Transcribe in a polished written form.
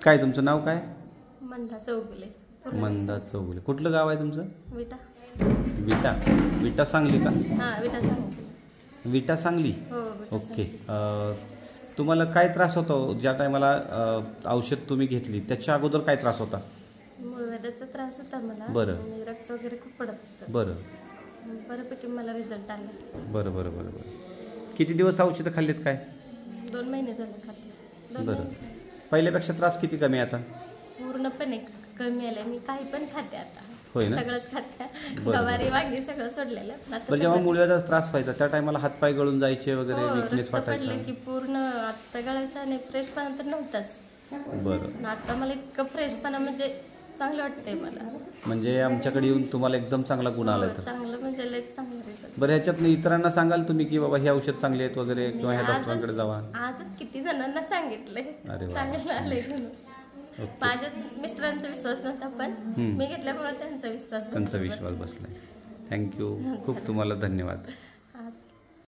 काय तुमचं नाव काय? मंदा चौगुले. मंदा चौगुले. कुठलं गाव आहे तुमचं? विटा. विटा. विटा सांगली का? हां, विटा सांगली. विटा सांगली. हो, विटा ओके. सांगली. तुम्हाला काय त्रास होतो ज्या टायमाला औषध तुम्ही घेतली त्याच्या अगोदर काय त्रास होता? मूळव्याधाचा त्रास होता मला. बरं. आणि रक्त वगैरे खूप पडत होतं. बरं बऱ्यापैकी मला रिझल्ट आला. बरं बरं बरं बरं. किती दिवस औषधं खाल्लीत काय? 2 महिने झाले खाते. 2 बरं. महिने. पहिल्यापेक्षा त्रास किती कमी आहे आता? पूर्णपणे कमी आलाय. मी काही पण खाते आता. होय ना? सगळंच खाते. बरं. गवारी वांगी सगळं सोडलेलं. आता बरं, जेव्हा सगळं- मूळव्याधाचा त्रास व्हायचा त्या टायमाला हातपाय गळून जायचे वगैरे, हो, विकनेस रक्त वाटायचा? पडलं की पूर्ण आता गळायचं आणि फ्रेशपणा तर नव्हताच. बरं. आता मला इतकं फ्रेशपणा म्हणजे चांगलं वाटतंय मला. म्हणजे आमच्याकडे येऊन तुम्हाला एकदम चांगला गुण आलाय हो, तर. चांगलं म्हणजे लय चांगलं रिझल्ट. बरं, ह्याच्यातनं इतरांना सांगाल तुम्ही की बाबा हे औषध चांगले आहेत वगैरे, किंवा ह्या डॉक्टरांकडे जावा? आजच किती जणांना सांगितलंय अरे वा. चांगलं आलंय म्हणून. ओके. माझ्या मिस्टरांचा विश्वास नव्हता, पण मी घेतल्यामुळे त्यांचा विश्वास त्यांचा बसला. विश्वास बसलाय. थँक्यू. खूप तुम्हाला धन्यवाद.